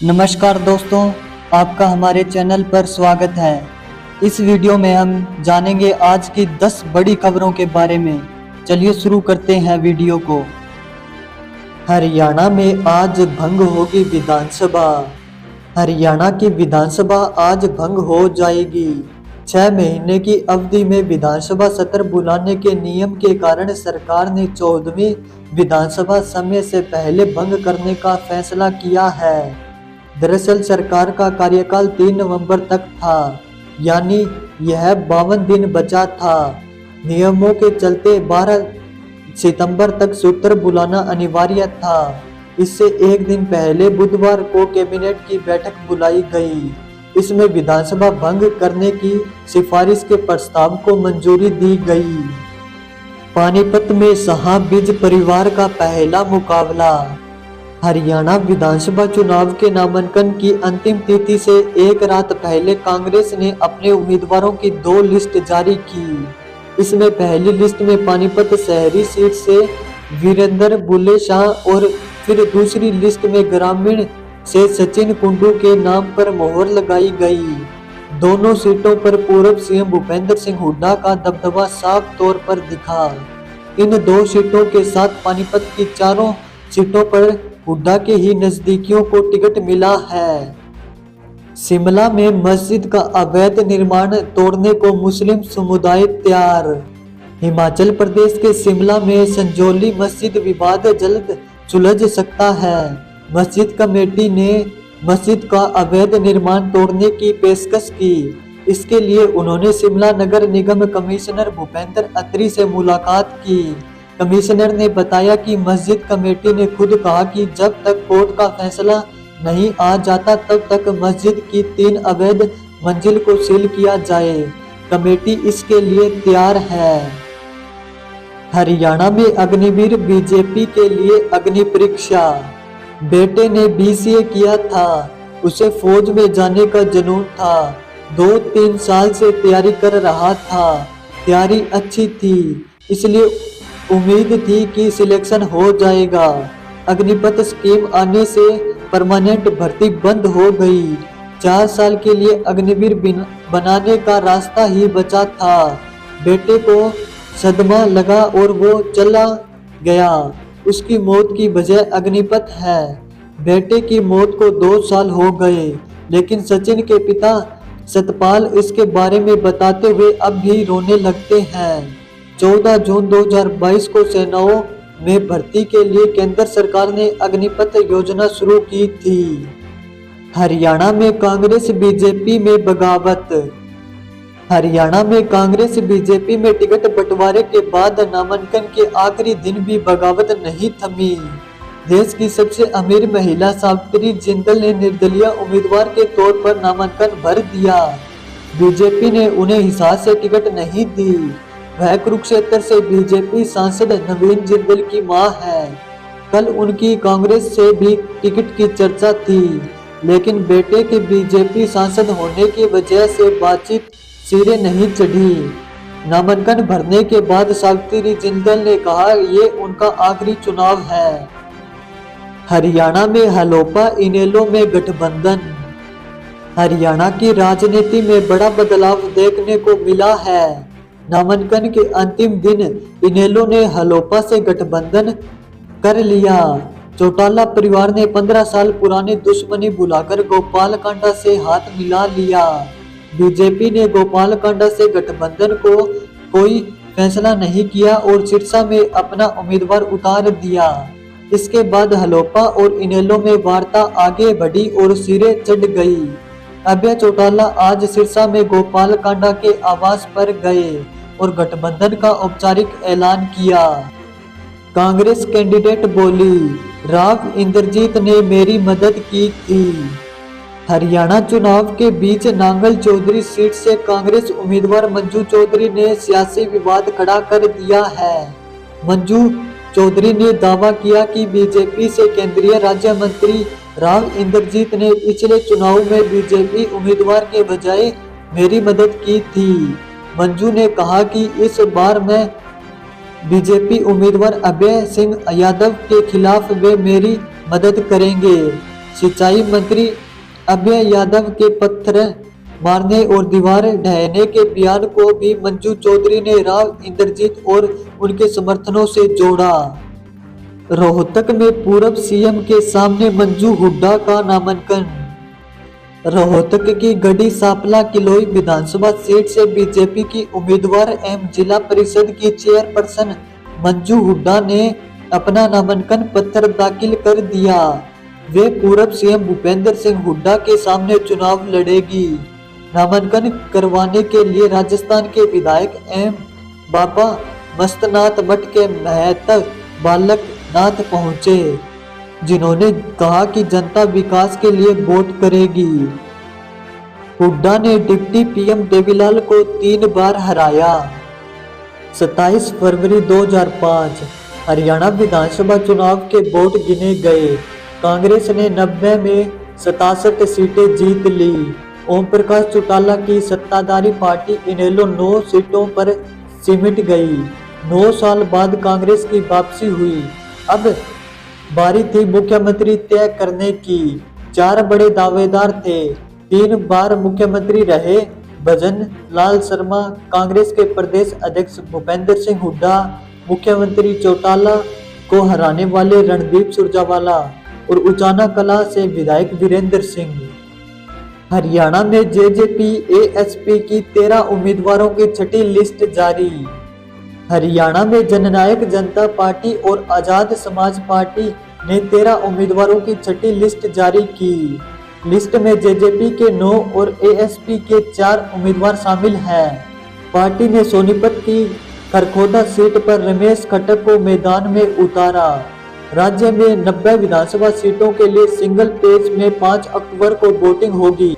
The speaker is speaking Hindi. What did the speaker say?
नमस्कार दोस्तों, आपका हमारे चैनल पर स्वागत है। इस वीडियो में हम जानेंगे आज की 10 बड़ी खबरों के बारे में। चलिए शुरू करते हैं वीडियो को। हरियाणा में आज भंग होगी विधानसभा। हरियाणा की विधानसभा आज भंग हो जाएगी। 6 महीने की अवधि में विधानसभा सत्र बुलाने के नियम के कारण सरकार ने 14वीं विधानसभा समय से पहले भंग करने का फैसला किया है। दरअसल सरकार का कार्यकाल 3 नवंबर तक था, यानी यह 52 दिन बचा था। नियमों के चलते 12 सितंबर तक सत्र बुलाना अनिवार्य था। इससे एक दिन पहले बुधवार को कैबिनेट की बैठक बुलाई गई। इसमें विधानसभा भंग करने की सिफारिश के प्रस्ताव को मंजूरी दी गई। पानीपत में शाह-बिज परिवार का पहला मुकाबला। हरियाणा विधानसभा चुनाव के नामांकन की अंतिम तिथि से एक रात पहले कांग्रेस ने अपने उम्मीदवारों की 2 लिस्ट जारी की। इसमें पहली लिस्ट में पानीपत शहरी सीट से वीरेंद्र बुल्ले शाह और फिर दूसरी लिस्ट में ग्रामीण से सचिन कुंडू के नाम पर मोहर लगाई गई। दोनों सीटों पर पूर्व सीएम भूपेंद्र सिंह हुड्डा का दबदबा साफ तौर पर दिखा। इन 2 सीटों के साथ पानीपत की 4 सीटों पर हुड्डा के ही नजदीकियों को टिकट मिला है। शिमला में मस्जिद का अवैध निर्माण तोड़ने को मुस्लिम समुदाय तैयार। हिमाचल प्रदेश के शिमला में संजौली मस्जिद विवाद जल्द सुलझ सकता है। मस्जिद कमेटी ने मस्जिद का अवैध निर्माण तोड़ने की पेशकश की। इसके लिए उन्होंने शिमला नगर निगम कमिश्नर भूपेंद्र अत्री से मुलाकात की। कमिश्नर ने बताया कि मस्जिद कमेटी ने खुद कहा कि जब तक कोर्ट का फैसला नहीं आ जाता तब तक मस्जिद की 3 अवैध मंजिल को सील किया जाए। कमेटी इसके लिए तैयार है। हरियाणा में अग्निवीर बीजेपी के लिए अग्नि परीक्षा। बेटे ने बीसीए किया था, उसे फौज में जाने का जुनून था। 2-3 साल से तैयारी कर रहा था। तैयारी अच्छी थी, इसलिए उम्मीद थी कि सिलेक्शन हो जाएगा। अग्निपथ स्कीम आने से परमानेंट भर्ती बंद हो गई। 4 साल के लिए अग्निवीर बनाने का रास्ता ही बचा था। बेटे को सदमा लगा और वो चला गया। उसकी मौत की वजह अग्निपथ है। बेटे की मौत को 2 साल हो गए, लेकिन सचिन के पिता सतपाल इसके बारे में बताते हुए अब भी रोने लगते हैं। 14 जून 2022 को सेनाओं में भर्ती के लिए केंद्र सरकार ने अग्निपथ योजना शुरू की थी। हरियाणा में कांग्रेस बीजेपी में बगावत। हरियाणा में कांग्रेस बीजेपी में टिकट बंटवारे के बाद नामांकन के आखिरी दिन भी बगावत नहीं थमी। देश की सबसे अमीर महिला सावित्री जिंदल ने निर्दलीय उम्मीदवार के तौर पर नामांकन भर दिया। बीजेपी ने उन्हें हिसार से टिकट नहीं दी। वह कुरुक्षेत्र से बीजेपी सांसद नवीन जिंदल की मां है। कल उनकी कांग्रेस से भी टिकट की चर्चा थी, लेकिन बेटे के बीजेपी सांसद होने की वजह से बातचीत सिरे नहीं चढ़ी। नामांकन भरने के बाद सावित्री जिंदल ने कहा ये उनका आखिरी चुनाव है। हरियाणा में हलोपा इनेलो में गठबंधन। हरियाणा की राजनीति में बड़ा बदलाव देखने को मिला है। नामांकन के अंतिम दिन इनेलो ने हलोपा से गठबंधन कर लिया। चौटाला परिवार ने 15 साल पुरानी दुश्मनी भुलाकर गोपाल कांडा से हाथ मिला लिया। बीजेपी ने गोपाल कांडा से गठबंधन को कोई फैसला नहीं किया और सिरसा में अपना उम्मीदवार उतार दिया। इसके बाद हलोपा और इनेलो में वार्ता आगे बढ़ी और सिरे चढ़ गई। अभय चौटाला आज सिरसा में गोपाल कांडा के आवास पर गए और गठबंधन का औपचारिक ऐलान किया। कांग्रेस कैंडिडेट बोली, राव इंद्रजीत ने मेरी मदद की थी। हरियाणा चुनाव के बीच नांगल चौधरी सीट से कांग्रेस उम्मीदवार मंजू चौधरी ने सियासी विवाद खड़ा कर दिया है। मंजू चौधरी ने दावा किया कि बीजेपी से केंद्रीय राज्य मंत्री राव इंद्रजीत ने पिछले चुनाव में बीजेपी उम्मीदवार के बजाय मेरी मदद की थी। मंजू ने कहा कि इस बार मैं बीजेपी उम्मीदवार अभय सिंह यादव के खिलाफ वे मेरी मदद करेंगे। सिंचाई मंत्री अभय यादव के पत्थर मारने और दीवार ढहने के बयान को भी मंजू चौधरी ने राव इंद्रजीत और उनके समर्थनों से जोड़ा। रोहतक में पूर्व सीएम के सामने मंजू हुड्डा का नामांकन। रोहतक की गढ़ी सांपला किलोई विधानसभा सीट से बीजेपी की उम्मीदवार एवं जिला परिषद की चेयरपर्सन मंजू हुड्डा ने अपना नामांकन पत्र दाखिल कर दिया। वे पूर्व सीएम भूपेंद्र सिंह हुड्डा के सामने चुनाव लड़ेगी। नामांकन करवाने के लिए राजस्थान के विधायक एवं बाबा मस्तनाथ मठ के महंत बालक नाथ पहुंचे, जिन्होंने कहा कि जनता विकास के लिए वोट करेगी। हुड्डा ने डिप्टी पीएम देवीलाल को 3 बार हराया। 27 फरवरी 2005 हरियाणा विधानसभा चुनाव के वोट गिने गए। कांग्रेस ने 90 में 67 सीटें जीत ली। ओम प्रकाश चौटाला की सत्ताधारी पार्टी इनेलो 9 सीटों पर सिमट गई। 9 साल बाद कांग्रेस की वापसी हुई। अब बारी थी मुख्यमंत्री तय करने की। 4 बड़े दावेदार थे। 3 बार मुख्यमंत्री रहे भजन लाल शर्मा, कांग्रेस के प्रदेश अध्यक्ष भूपेंद्र सिंह हुड्डा, मुख्यमंत्री चौटाला को हराने वाले रणदीप सुरजेवाला और उचाना कला से विधायक वीरेंद्र सिंह। हरियाणा में जेजेपी एएसपी की 13 उम्मीदवारों की छठी लिस्ट जारी। हरियाणा में जननायक जनता पार्टी और आजाद समाज पार्टी ने 13 उम्मीदवारों की छठी लिस्ट जारी की। लिस्ट में जेजेपी के 9 और एएसपी के 4 उम्मीदवार शामिल हैं। पार्टी ने सोनीपत की खरखोदा सीट पर रमेश खट्टर को मैदान में उतारा। राज्य में 90 विधानसभा सीटों के लिए सिंगल पेज में 5 अक्टूबर को वोटिंग होगी।